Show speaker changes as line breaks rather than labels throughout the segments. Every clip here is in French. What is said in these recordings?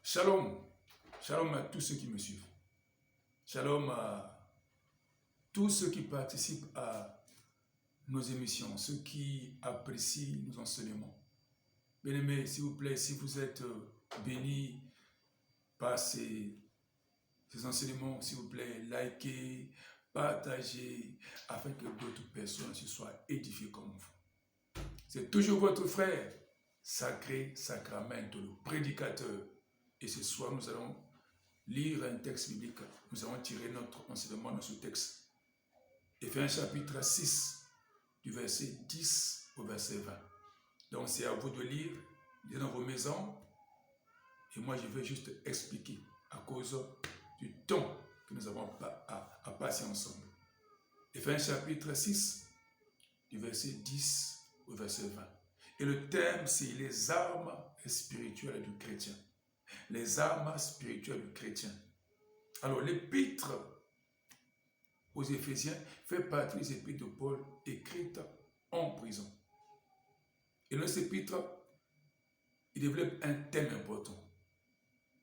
Shalom, shalom à tous ceux qui me suivent. Shalom à tous ceux qui participent à nos émissions, ceux qui apprécient nos enseignements. Bien-aimés, s'il vous plaît, si vous êtes bénis par ces enseignements, s'il vous plaît, likez, partagez, afin que d'autres personnes se soient édifiées comme vous. C'est toujours votre frère, Sacré Sacramento, le prédicateur. Et ce soir, nous allons lire un texte biblique. Nous allons tirer notre enseignement dans ce texte. Éphésiens chapitre 6, du verset 10 au verset 20. Donc c'est à vous de lire dans vos maisons. Et moi, je vais juste expliquer à cause du temps que nous avons à passer ensemble. Éphésiens chapitre 6, du verset 10 au verset 20. Et le thème, c'est les armes spirituelles du chrétien. Les armes spirituelles du chrétien. Alors, l'épître aux Éphésiens fait partie des épîtres de Paul écrites en prison. Et dans cet épître, il développe un thème important.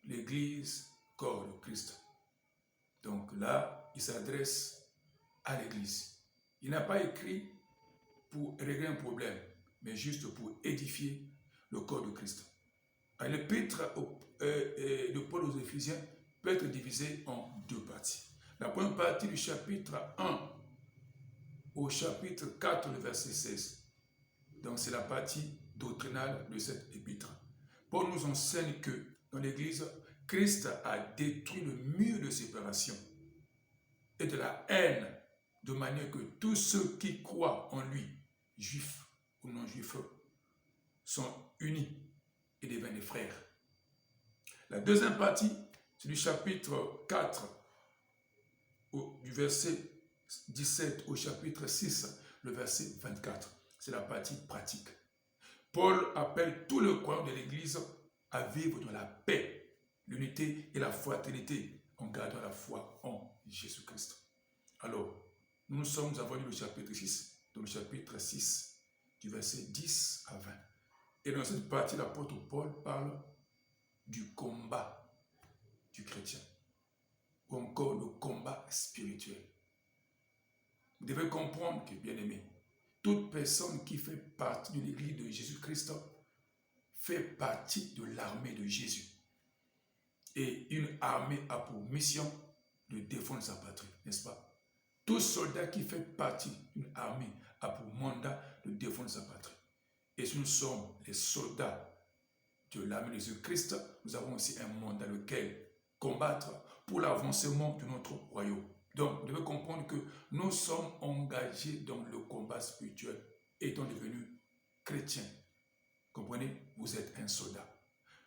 L'Église, corps de Christ. Donc là, il s'adresse à l'Église. Il n'a pas écrit pour régler un problème, mais juste pour édifier le corps de Christ. L'épître de Paul aux Éphésiens peut être divisé en deux parties. La première partie du chapitre 1 au chapitre 4, le verset 16. Donc c'est la partie doctrinale de cette épître. Paul nous enseigne que dans l'Église, Christ a détruit le mur de séparation et de la haine, de manière que tous ceux qui croient en lui, juifs ou non-juifs, sont unis et deviennent des frères. La deuxième partie, c'est du chapitre 4, du verset 17 au chapitre 6, le verset 24. C'est la partie pratique. Paul appelle tous les croyants de l'Église à vivre dans la paix, l'unité et la fraternité en gardant la foi en Jésus-Christ. Alors, nous avons lu le chapitre 6, donc le chapitre 6, du verset 10 à 20. Et dans cette partie, l'apôtre Paul parle du combat du chrétien, ou encore le combat spirituel. Vous devez comprendre que, bien aimé, toute personne qui fait partie de l'Église de Jésus-Christ fait partie de l'armée de Jésus. Et une armée a pour mission de défendre sa patrie, n'est-ce pas? Tout soldat qui fait partie d'une armée a pour mandat de défendre sa patrie. Et si nous sommes les soldats de l'armée de Jésus-Christ, nous avons aussi un mandat lequel combattre pour l'avancement de notre royaume. Donc, vous devez comprendre que nous sommes engagés dans le combat spirituel, étant devenus chrétiens. Comprenez? Vous êtes un soldat.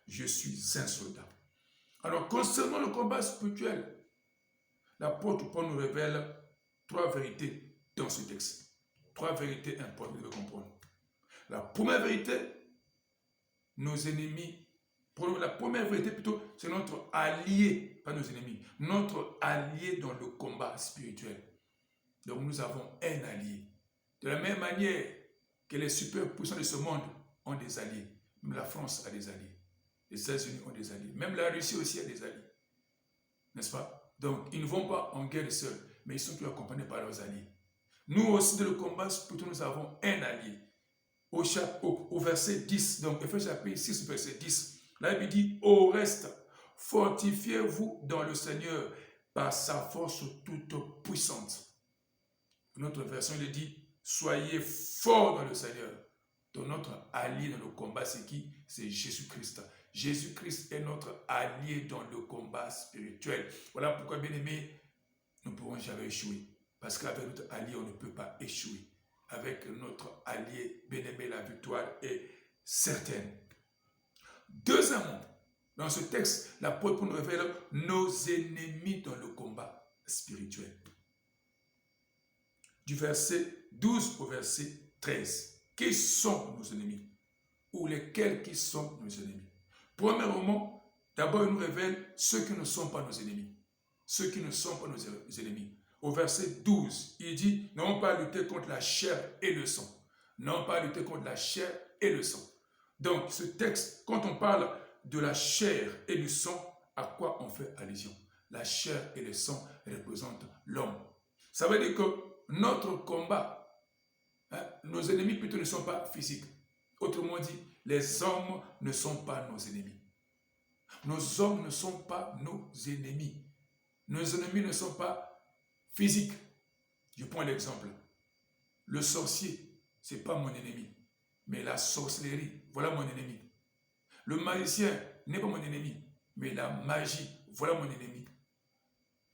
Je suis un soldat. Alors, concernant le combat spirituel, l'apôtre Paul nous révèle trois vérités dans ce texte. Trois vérités importantes, vous devez comprendre. La première vérité, nos ennemis. La première vérité plutôt, c'est notre allié, pas nos ennemis, notre allié dans le combat spirituel. Donc nous avons un allié. De la même manière que les superpuissants de ce monde ont des alliés. Même la France a des alliés. Les États-Unis ont des alliés. Même la Russie aussi a des alliés. N'est-ce pas? Donc ils ne vont pas en guerre seuls, mais ils sont toujours accompagnés par leurs alliés. Nous aussi, dans le combat spirituel, nous avons un allié. Au verset 10, donc Éphésiens chapitre 6, verset 10, la Bible dit, au reste, fortifiez-vous dans le Seigneur par sa force toute puissante. Notre version, il dit, soyez forts dans le Seigneur. Donc notre allié dans le combat, c'est qui? C'est Jésus-Christ. Jésus-Christ est notre allié dans le combat spirituel. Voilà pourquoi, bien aimé, nous ne pourrons jamais échouer. Parce qu'avec notre allié, on ne peut pas échouer. Avec notre allié, bien aimé, la victoire est certaine. Deuxièmement, dans ce texte, l'apôtre nous révèle nos ennemis dans le combat spirituel. Du verset 12 au verset 13. Qui sont nos ennemis? Ou lesquels qui sont nos ennemis? Premièrement, d'abord, il nous révèle ceux qui ne sont pas nos ennemis. Ceux qui ne sont pas nos ennemis. Au verset 12, il dit, non pas lutter contre la chair et le sang. Non pas lutter contre la chair et le sang. Donc, ce texte, quand on parle de la chair et du sang, à quoi on fait allusion? La chair et le sang représentent l'homme. Ça veut dire que notre combat, nos ennemis plutôt ne sont pas physiques. Autrement dit, les hommes ne sont pas nos ennemis. Nos hommes ne sont pas nos ennemis. Nos ennemis ne sont pas physiques. Je prends l'exemple. Le sorcier, ce n'est pas mon ennemi, mais la sorcellerie, voilà mon ennemi. Le magicien n'est pas mon ennemi, mais la magie, voilà mon ennemi.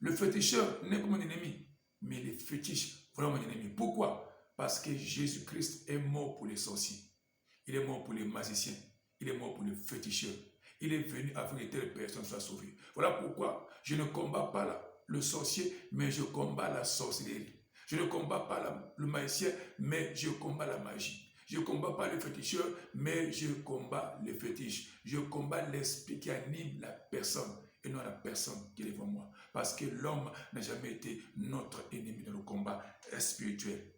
Le féticheur n'est pas mon ennemi, mais les fétiches, voilà mon ennemi. Pourquoi? Parce que Jésus-Christ est mort pour les sorciers. Il est mort pour les magiciens. Il est mort pour les féticheurs. Il est venu afin que telle personne soit sauvée. Voilà pourquoi je ne combats pas le sorcier, mais je combats la sorcellerie. Je ne combats pas le magicien, mais je combats la magie. Je ne combats pas le féticheur, mais je combats les fétiches. Je combats l'esprit qui anime la personne et non la personne qui est devant moi. Parce que l'homme n'a jamais été notre ennemi dans le combat spirituel.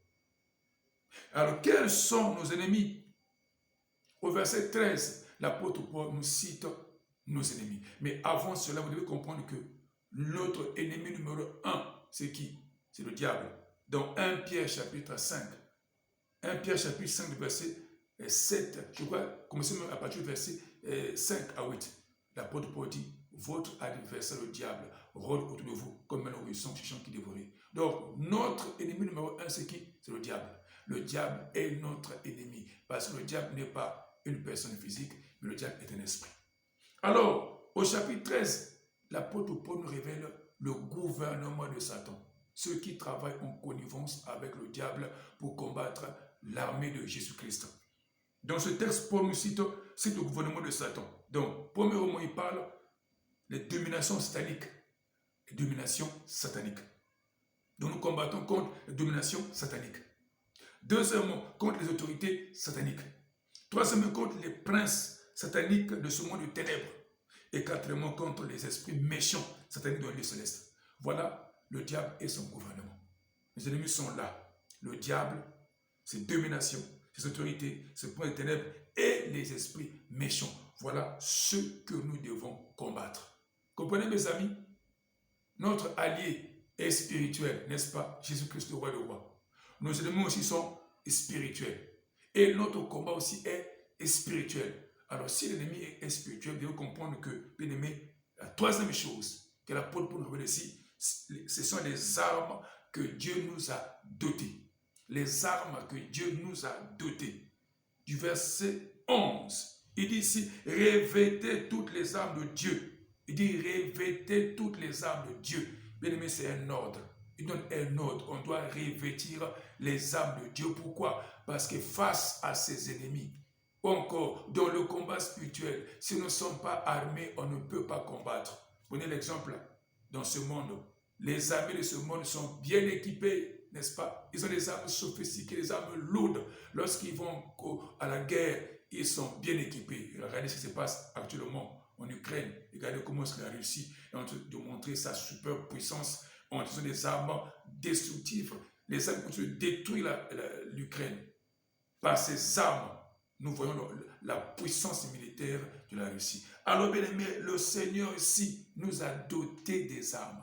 Alors, quels sont nos ennemis? Au verset 13, l'apôtre Paul nous cite nos ennemis. Mais avant cela, vous devez comprendre que notre ennemi numéro 1, c'est qui? C'est le diable. Dans 1 Pierre chapitre 5, 1 Pierre chapitre 5, verset 7, je crois, commencez même à partir du verset 5 à 8. L'apôtre Paul dit, votre adversaire, le diable, rôde autour de vous comme un nourrisson cherchant qui dévorer. Donc, notre ennemi numéro 1, c'est qui? C'est le diable. Le diable est notre ennemi, parce que le diable n'est pas une personne physique, mais le diable est un esprit. Alors, au chapitre 13, l'apôtre Paul nous révèle le gouvernement de Satan, ceux qui travaillent en connivence avec le diable pour combattre l'armée de Jésus-Christ. Dans ce texte, Paul nous cite le gouvernement de Satan. Donc, premièrement, il parle des dominations sataniques. Les dominations sataniques. Donc, nous combattons contre les dominations sataniques. Deuxièmement, contre les autorités sataniques. Troisièmement, contre les princes sataniques de ce monde de ténèbres. Et quatrièmement, contre les esprits méchants sataniques dans les célestes. Voilà le diable et son gouvernement. Les ennemis sont là. Le diable, ses dominations, ses autorités, ses princes de ténèbres et les esprits méchants. Voilà ce que nous devons combattre. Comprenez, mes amis? Notre allié est spirituel, n'est-ce pas? Jésus-Christ, le roi des rois. Nos ennemis aussi sont spirituels. Et notre combat aussi est spirituel. Alors, si l'ennemi est spirituel, vous devez comprendre que l'ennemi, la troisième chose que l'apôtre Paul nous révèle ici, ce sont les armes que Dieu nous a dotées. Les armes que Dieu nous a dotées. Du verset 11, il dit ici, revêtez toutes les armes de Dieu. Il dit, revêtez toutes les armes de Dieu. Bien-aimé, c'est un ordre. Il donne un ordre. On doit revêtir les armes de Dieu. Pourquoi? Parce que face à ses ennemis, encore dans le combat spirituel, si nous ne sommes pas armés, on ne peut pas combattre. Prenez l'exemple dans ce monde. Les armées de ce monde sont bien équipées, n'est-ce pas? Ils ont des armes sophistiquées, des armes lourdes. Lorsqu'ils vont à la guerre, ils sont bien équipés. Regardez ce qui se passe actuellement en Ukraine. Regardez comment est-ce qu'il a réussi de montrer sa super puissance. On a des armes destructives. Les armes qui détruisent l'Ukraine. Par ces armes, nous voyons la puissance militaire de la Russie. Alors, bien aimé, le Seigneur ici nous a dotés des armes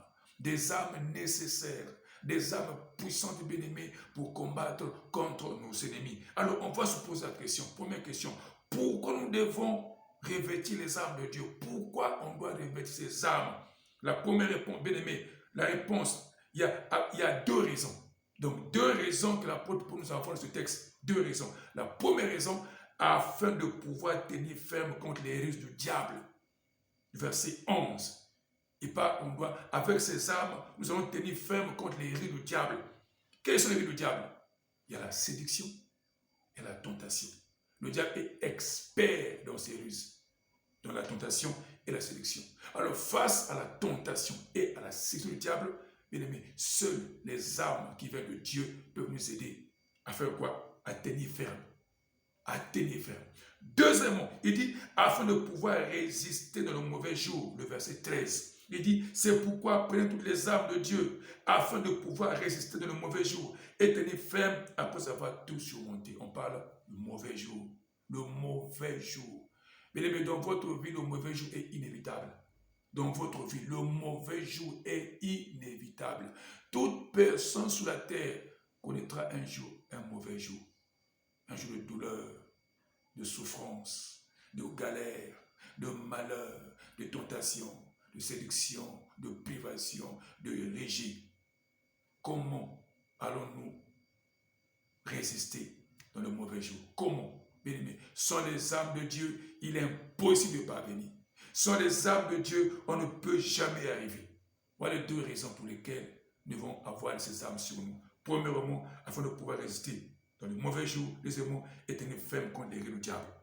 nécessaires, des armes puissantes, bien aimé, pour combattre contre nos ennemis. Alors, on va se poser la question. Première question, pourquoi nous devons revêtir les armes de Dieu? Pourquoi on doit revêtir ces armes? La première réponse, bien aimé, la réponse, il y a deux raisons. Donc, deux raisons que l'apôtre Paul nous a envoyé dans ce texte. Deux raisons. La première raison, afin de pouvoir tenir ferme contre les ruses du diable. Verset 11. Avec ces armes, nous allons tenir ferme contre les ruses du diable. Quelles sont les ruses du diable? Il y a la séduction et la tentation. Le diable est expert dans ses ruses, dans la tentation et la séduction. Alors, face à la tentation et à la séduction du diable, bien aimé, seules les armes qui viennent de Dieu peuvent nous aider à faire quoi? À tenir ferme. À tenir ferme. Deuxièmement, il dit, afin de pouvoir résister dans le mauvais jour, le verset 13. Il dit, c'est pourquoi prenez toutes les armes de Dieu, afin de pouvoir résister dans le mauvais jour et tenir ferme après avoir tout surmonté. On parle du mauvais jour. Le mauvais jour. Bien-aimés, dans votre vie, le mauvais jour est inévitable. Dans votre vie, le mauvais jour est inévitable. Toute personne sur la terre connaîtra un jour, un mauvais jour. Un jour de douleur, de souffrance, de galère, de malheur, de tentation, de séduction, de privation, de rejet. Comment allons-nous résister dans le mauvais jour? Comment? Bien-aimé, sans les armes de Dieu, il est impossible de parvenir. Sans les armes de Dieu, on ne peut jamais y arriver. Voilà les deux raisons pour lesquelles nous devons avoir ces armes sur nous. Premièrement, afin de pouvoir résister dans le mauvais jour. Deuxièmement, être ferme contre les du diable.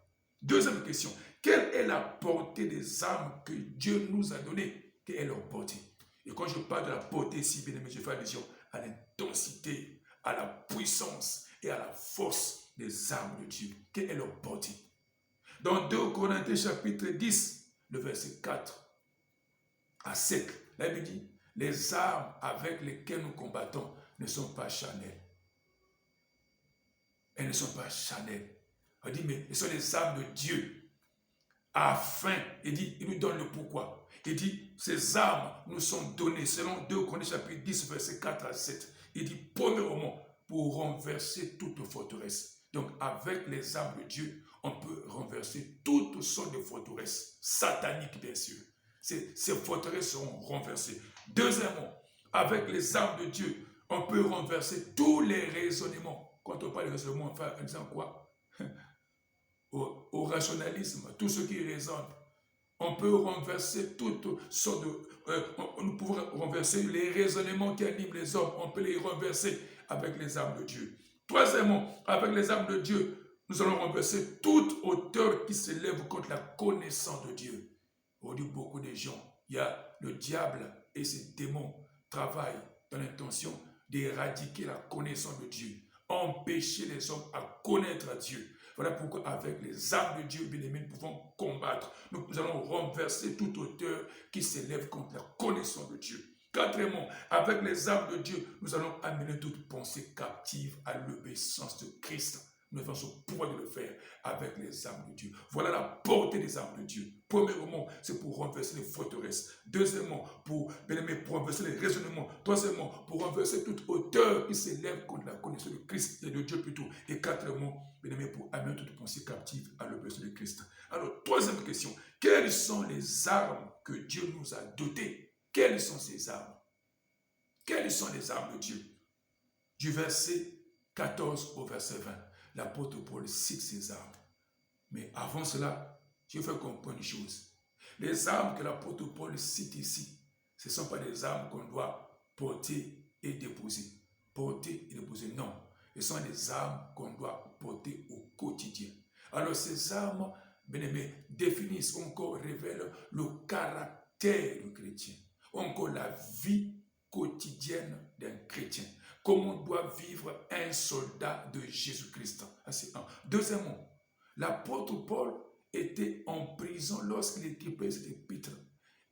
Deuxième question, quelle est la portée des armes que Dieu nous a données? Quelle est leur portée? Et quand je parle de la portée ici, bien aimé, je fais allusion à l'intensité, à la puissance et à la force des armes de Dieu. Quelle est leur portée? Dans 2 Corinthiens chapitre 10, le verset 4 à 7, la Bible dit, les armes avec lesquelles nous combattons ne sont pas charnelles. Elles ne sont pas charnelles. On dit, mais ce sont les armes de Dieu. Afin, il dit, il nous donne le pourquoi. Il dit, ces armes nous sont données, selon 2 Corinthiens chapitre 10, verset 4 à 7. Il dit, premièrement, pour renverser toute forteresse. Donc, avec les armes de Dieu, on peut renverser toutes sortes de forteresses, sataniques bien sûr. Ces forteresses seront renversées. Deuxièmement, avec les armes de Dieu, on peut renverser tous les raisonnements. Quand on parle de raisonnement, enfin, en disant quoi? Au rationalisme, tout ce qui raisonne. On peut renverser toutes sortes de... nous pouvons renverser les raisonnements qui animent les hommes. On peut les renverser avec les armes de Dieu. Troisièmement, avec les armes de Dieu, nous allons renverser toute hauteur qui s'élève contre la connaissance de Dieu. Aujourd'hui, beaucoup de gens, il y a le diable et ses démons travaillent dans l'intention d'éradiquer la connaissance de Dieu, empêcher les hommes à connaître Dieu. Voilà pourquoi avec les armes de Dieu, bien-aimés, nous pouvons combattre. Nous allons renverser toute hauteur qui s'élève contre la connaissance de Dieu. Quatrièmement, avec les armes de Dieu, nous allons amener toute pensée captive à l'obéissance de Christ. Nous avons ce pouvoir de le faire avec les armes de Dieu. Voilà la portée des armes de Dieu. Premièrement, c'est pour renverser les forteresses. Deuxièmement, pour renverser les raisonnements. Troisièmement, pour renverser toute hauteur qui s'élève contre la connaissance de Christ et de Dieu plutôt. Et quatrièmement, pour amener toute pensée captive à l'obéissance de Christ. Alors, troisième question. Quelles sont les armes que Dieu nous a dotées? Quelles sont ces armes? Quelles sont les armes de Dieu? Du verset 14 au verset 20. L'apôtre Paul cite ses armes. Mais avant cela, je veux comprendre une chose. Les armes que l'apôtre Paul cite ici, ce ne sont pas des armes qu'on doit porter et déposer. Porter et déposer, non. Ce sont des armes qu'on doit porter au quotidien. Alors ces armes, bien aimés, définissent encore, révèlent le caractère du chrétien. Encore la vie quotidienne d'un chrétien. Comment doit vivre un soldat de Jésus-Christ. C'est un. Deuxièmement, l'apôtre Paul était en prison lorsqu'il écrivait cette épître.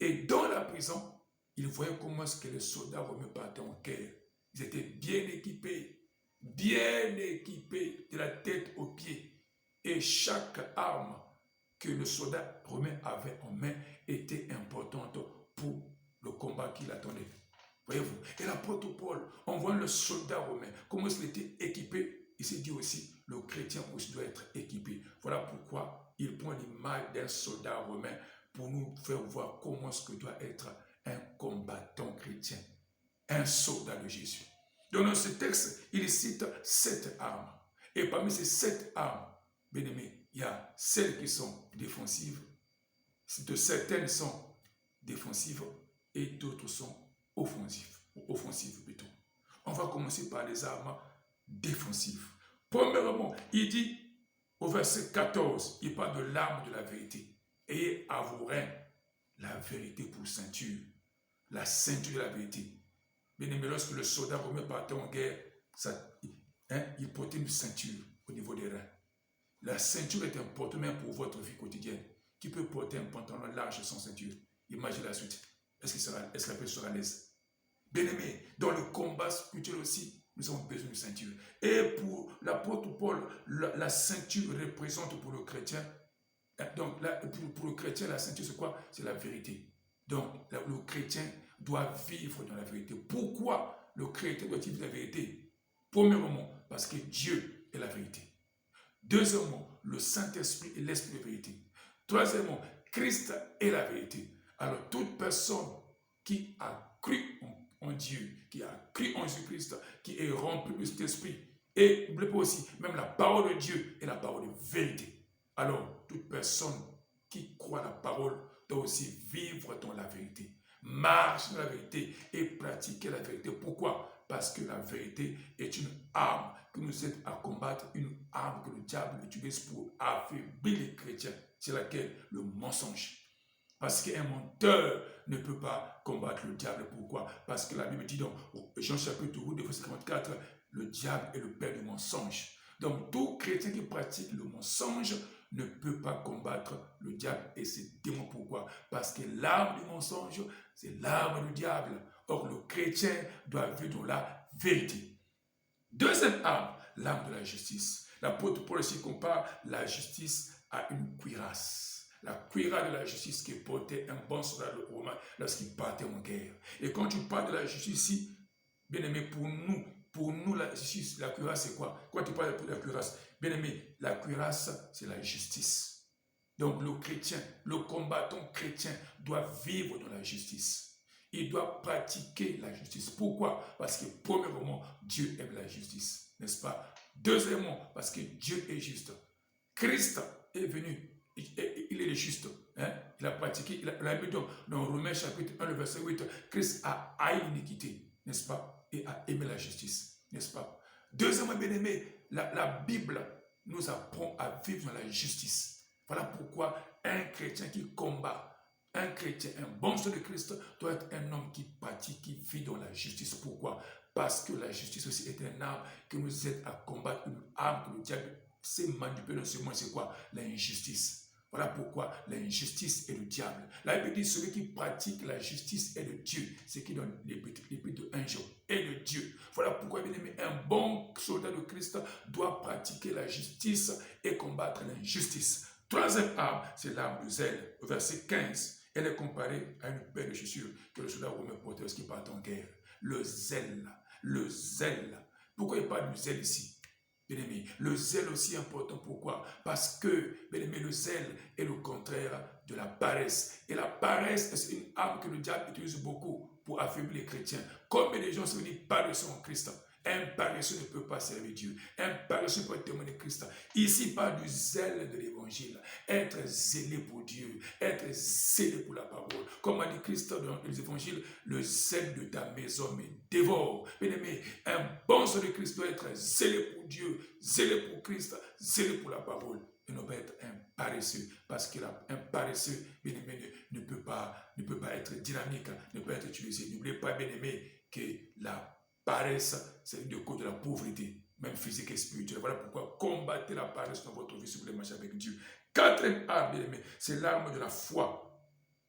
Et dans la prison, il voyait comment est-ce que les soldats romains partaient en guerre. Ils étaient bien équipés de la tête aux pieds. Et chaque arme que le soldat romain avait en main était importante pour le combat qu'il attendait. Voyez-vous? Et l'apôtre Paul, on voit le soldat romain, comment il était équipé. Il s'est dit aussi, le chrétien aussi doit être équipé. Voilà pourquoi il prend l'image d'un soldat romain pour nous faire voir comment ce que doit être un combattant chrétien, un soldat de Jésus. Donc dans ce texte, il cite 7 armes. Et parmi ces 7 armes, bien aimés, il y a celles qui sont défensives, certaines sont défensives et d'autres sont offensives plutôt. On va commencer par les armes défensives. Premièrement, il dit au verset 14, il parle de l'arme de la vérité. Ayez à vos reins la vérité pour ceinture, la ceinture de la vérité. Bien aimé, lorsque le soldat romain partait en guerre, il portait une ceinture au niveau des reins. La ceinture est importante même pour votre vie quotidienne. Qui peut porter un pantalon large sans ceinture? Imaginez la suite. Est-ce que la personne sera à l'aise? Bien-aimé, dans le combat spirituel aussi, nous avons besoin de ceinture. Et pour l'apôtre Paul, la ceinture représente pour le chrétien Donc, là, pour le chrétien, la sainteté, c'est quoi? C'est la vérité. Donc, le chrétien doit vivre dans la vérité. Pourquoi le chrétien doit vivre la vérité? Premièrement, parce que Dieu est la vérité. Deuxièmement, le Saint-Esprit est l'Esprit de vérité. Troisièmement, Christ est la vérité. Alors, toute personne qui a cru en Dieu, qui a cru en Jésus-Christ, qui est rempli de cet esprit, et n'oubliez pas aussi, même la parole de Dieu est la parole de vérité. Alors, toute personne qui croit la parole doit aussi vivre dans la vérité, marcher dans la vérité et pratiquer la vérité. Pourquoi? Parce que la vérité est une arme qui nous aide à combattre, une arme que le diable utilise pour affaiblir les chrétiens. C'est laquelle? Le mensonge. Parce qu'un menteur ne peut pas combattre le diable. Pourquoi? Parce que la Bible dit dans Jean chapitre 8, verset 54, le diable est le père du mensonge. Donc tout chrétien qui pratique le mensonge ne peut pas combattre le diable et ses démons. Pourquoi? Parce que l'arme du mensonge, c'est l'arme du diable. Or, le chrétien doit vivre dans la vérité. Deuxième arme, l'arme de la justice. L'apôtre Paul aussi compare la justice à une cuirasse. La cuirasse de la justice qui portait un bon soldat romain lorsqu'il partait en guerre. Et quand tu parles de la justice ici, bien aimé, pour nous la justice, la cuirasse c'est quoi? Quand tu parles de la cuirasse, bien aimé, la cuirasse c'est la justice. Donc le chrétien, le combattant chrétien doit vivre dans la justice. Il doit pratiquer la justice. Pourquoi? Parce que premièrement, Dieu aime la justice, n'est-ce pas? Deuxièmement, parce que Dieu est juste. Christ est venu, il est juste. Hein? Il a pratiqué, il a mis dans Romains chapitre 1, le verset 8, Christ a haï l'iniquité, n'est-ce pas? Et a aimé la justice, n'est-ce pas? Deuxièmement, bien aimé, la Bible nous apprend à vivre dans la justice. Voilà pourquoi un chrétien qui combat, un chrétien, un bon soldat de Christ doit être un homme qui pratique, qui vit dans la justice. Pourquoi? Parce que la justice aussi est un arme qui nous aide à combattre une arme que le diable s'est manipulé dans ce monde. C'est quoi? L'injustice. Voilà pourquoi l'injustice est le diable. La Bible dit celui qui pratique la justice est le Dieu. C'est qui donne l'épître de 1 Jean. Est le Dieu. Voilà pourquoi, bien aimé, un bon soldat de Christ doit pratiquer la justice et combattre l'injustice. Troisième arme, c'est l'arme du zèle. Au verset 15. Elle est comparée à une paire de chaussures que le soldat romain portait lorsqu'il partait en guerre. Le zèle. Le zèle. Pourquoi il parle du zèle ici? Bien-aimé, le zèle aussi est important. Pourquoi? Parce que, bien-aimé, le zèle est le contraire de la paresse. Et la paresse, c'est une arme que le diable utilise beaucoup pour affaiblir les chrétiens. Combien de gens se disent paresseux en Christ? Un paresseux ne peut pas servir Dieu. Un paresseux peut témoigner Christ. Ici, pas du zèle de l'évangile. Être zélé pour Dieu. Être zélé pour la parole. Comme a dit Christ dans les évangiles, le zèle de ta maison me dévore. Bien aimé, un bon soldat de Christ doit être zélé pour Dieu, zélé pour Christ, zélé pour la parole. Et ne pas être un paresseux. Parce qu'un paresseux, bien aimé, ne peut pas être dynamique, ne peut pas être utilisé. N'oubliez pas, bien aimé, que la paresse, c'est le cause de la pauvreté, même physique et spirituelle. Voilà pourquoi combattez la paresse dans votre vie si vous voulez marcher avec Dieu. Quatrième arme, bien aimé, c'est l'arme de la foi.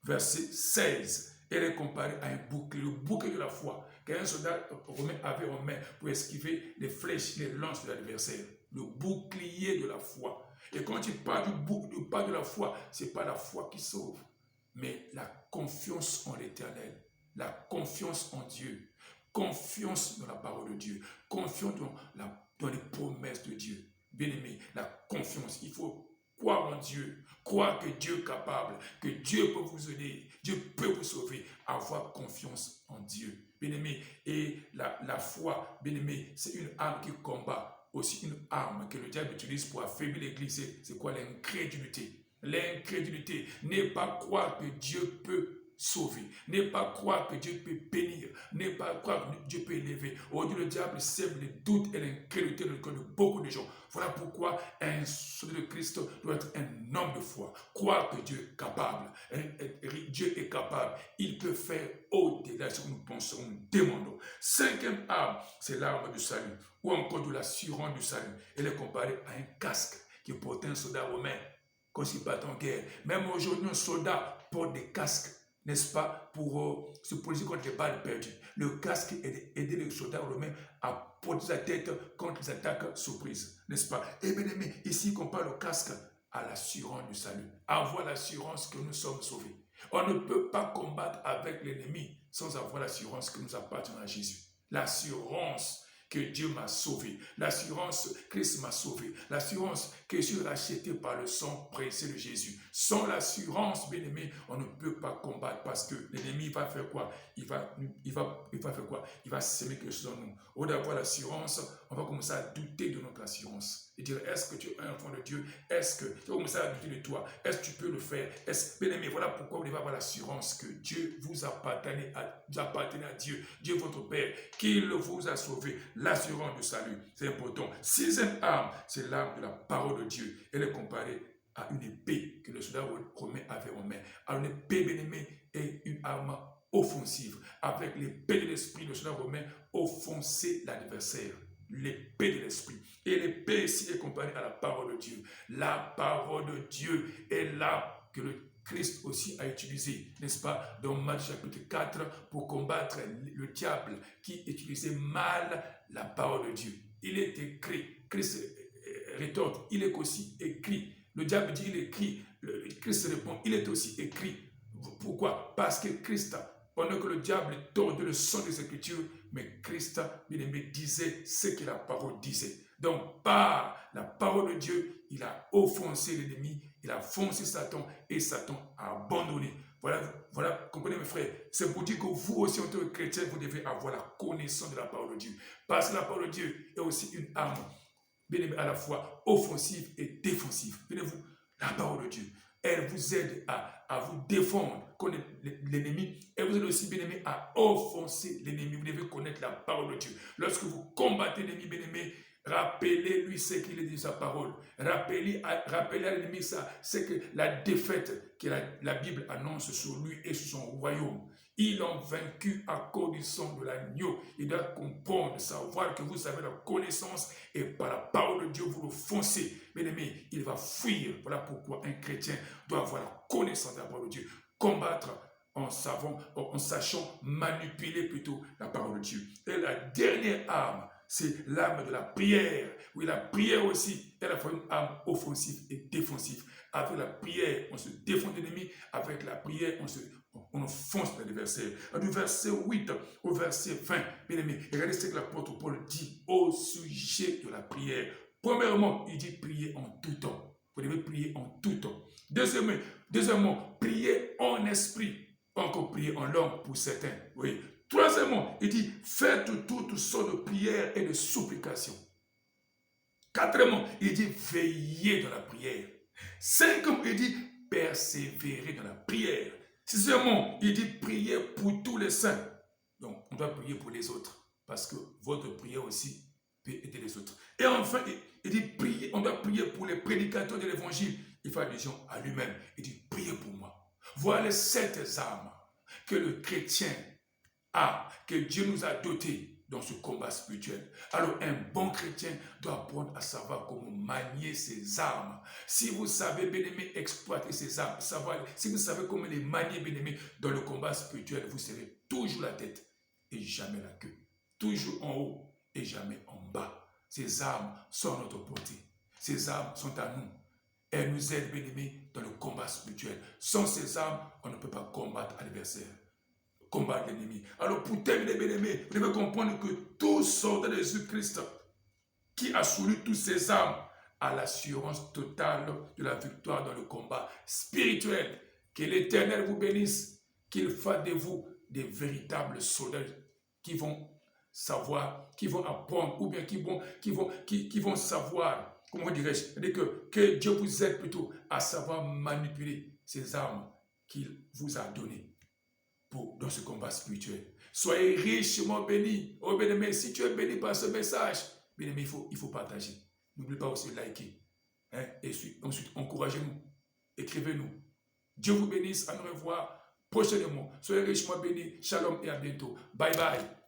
Verset 16. Elle est comparée à un bouclier, le bouclier de la foi, qu'un soldat romain avait en main pour esquiver les flèches, les lances de l'adversaire. Le bouclier de la foi. Et quand il parle de la foi, ce n'est pas la foi qui sauve, mais la confiance en l'Éternel, la confiance en Dieu. Confiance dans la parole de Dieu, confiance dans les promesses de Dieu. Bien-aimé, la confiance, il faut croire en Dieu, croire que Dieu est capable, que Dieu peut vous aider, Dieu peut vous sauver, avoir confiance en Dieu. Bien-aimé, et la foi, bien-aimé, c'est une arme qui combat, aussi une arme que le diable utilise pour affaiblir l'Église. C'est quoi? L'incrédulité. L'incrédulité n'est pas croire que Dieu peut sauver, n'est pas croire que Dieu peut bénir, n'est pas croire que Dieu peut élever. Aujourd'hui, le diable sème les doutes et l'incrédulité dans le cœur de beaucoup de gens. Voilà pourquoi un soldat de Christ doit être un homme de foi. Croire que Dieu est capable. Dieu est capable. Il peut faire au-delà de ce que nous pensons, nous demandons. Cinquième arme, c'est l'arme du salut, ou encore de l'assurance du salut. Elle est comparée à un casque qui portait un soldat romain quand il part en guerre. Même aujourd'hui, un soldat porte des casques, n'est-ce pas, pour se protéger contre les balles perdues. Le casque aide les soldats romains à protéger sa tête contre les attaques surprises, n'est-ce pas? Et bien aimé, ici qu'on parle au casque, à l'assurance du salut. Avoir l'assurance que nous sommes sauvés. On ne peut pas combattre avec l'ennemi sans avoir l'assurance que nous appartenons à Jésus. L'assurance que Dieu m'a sauvé, l'assurance que Christ m'a sauvé, l'assurance que je suis racheté par le sang précieux de Jésus. Sans l'assurance, bien aimé, on ne peut pas combattre parce que l'ennemi va faire quoi? Il va faire quoi? Il va s'aimer quelque chose en nous. Au lieu d'avoir l'assurance, on va commencer à douter de notre assurance. Et dire, est-ce que tu es un enfant de Dieu? Est-ce que tu vas commencer à douter de toi? Est-ce que tu peux le faire? Bien aimé, voilà pourquoi vous devez avoir l'assurance que Dieu vous appartenez à Dieu, Dieu votre Père, qu'il vous a sauvé. L'assurance du salut, c'est important. Sixième arme, c'est l'arme de la parole de Dieu. Elle est comparée à une épée que le soldat romain avait en main. Alors une épée, bien aimé, est une arme offensive. Avec l'épée de l'esprit, le soldat romain offensait l'adversaire. L'épée de l'esprit. Et l'épée ici est comparée à la parole de Dieu. La parole de Dieu est là que le Christ aussi a utilisé, n'est-ce pas, dans Matthieu chapitre 4, pour combattre le diable qui utilisait mal la parole de Dieu. Il est écrit, Christ rétorque, il est aussi écrit. Le diable dit, il écrit, Christ répond, il est aussi écrit. Pourquoi? Parce que Christ, pendant que le diable tordait le sang des Écritures, mais Christ, bien aimé, disait ce que la parole disait. Donc, par la parole de Dieu, il a offensé l'ennemi, il a foncé Satan et Satan a abandonné. Voilà, comprenez mes frères. C'est pour dire que vous aussi, en tant que chrétien, vous devez avoir la connaissance de la parole de Dieu. Parce que la parole de Dieu est aussi une arme, bien aimé, à la fois offensive et défensive. Venez-vous, la parole de Dieu, elle vous aide à vous défendre contre l'ennemi. Elle vous aide aussi, bien aimé, à offenser l'ennemi. Vous devez connaître la parole de Dieu. Lorsque vous combattez l'ennemi, bien aimé, rappelez-lui ce qu'il dit de sa parole. Rappelez à l'ennemi ça, c'est que la défaite que la Bible annonce sur lui et sur son royaume. Ils l'ont vaincu à cause du sang de l'agneau. Il doit comprendre, savoir que vous avez la connaissance et par la parole de Dieu, vous le foncez. Bien aimé, il va fuir. Voilà pourquoi un chrétien doit avoir la connaissance de la parole de Dieu. Combattre en sachant manipuler plutôt la parole de Dieu. Et la dernière arme, c'est l'arme de la prière. Oui, la prière aussi est à la fois une arme offensive et défensive. Avec la prière, on se défend de l'ennemi. Avec la prière, on fonce l'adversaire. Du verset 8 au verset 20, bien aimé, regardez ce que l'apôtre Paul dit au sujet de la prière. Premièrement, il dit prier en tout temps. Vous devez prier en tout temps. Deuxièmement, prier en esprit. Pas encore prier en langue pour certains. Oui. Troisièmement, il dit faites toutes sortes de prières et de supplications. Quatrièmement, il dit veillez dans la prière. Cinquièmement, il dit persévérer dans la prière. Sixièmement, il dit prier pour tous les saints. Donc, on doit prier pour les autres parce que votre prière aussi peut aider les autres. Et enfin, il dit prier, on doit prier pour les prédicateurs de l'évangile. Il fait allusion à lui-même. Il dit priez pour moi. Voilà les 7 armes que le chrétien a, que Dieu nous a dotés dans ce combat spirituel. Alors un bon chrétien doit apprendre à savoir comment manier ses armes. Si vous savez, bien-aimé, exploiter ses armes, si vous savez comment les manier, bien-aimé, dans le combat spirituel, vous serez toujours la tête et jamais la queue. Toujours en haut et jamais en bas. Ces armes sont à notre portée. Ces armes sont à nous. Elles nous aident, bien-aimés, dans le combat spirituel. Sans ces armes, on ne peut pas combattre l'adversaire, combattre l'ennemi. Alors pour terminer, bien-aimés, vous devez comprendre que tout soldat de Jésus-Christ qui a souri toutes ses armes a l'assurance totale de la victoire dans le combat spirituel. Que l'Éternel vous bénisse, qu'il fasse de vous des véritables soldats qui vont savoir, qui vont apprendre, ou bien qui vont savoir, comment dirais-je, que Dieu vous aide plutôt à savoir manipuler ces armes qu'il vous a données dans ce combat spirituel. Soyez richement bénis. Oh bien-aimé, si tu es béni par ce message, bien-aimé, il faut partager. N'oubliez pas aussi de liker. Et ensuite, encouragez-nous. Écrivez-nous. Dieu vous bénisse. À nous revoir prochainement. Soyez richement bénis. Shalom et à bientôt. Bye bye.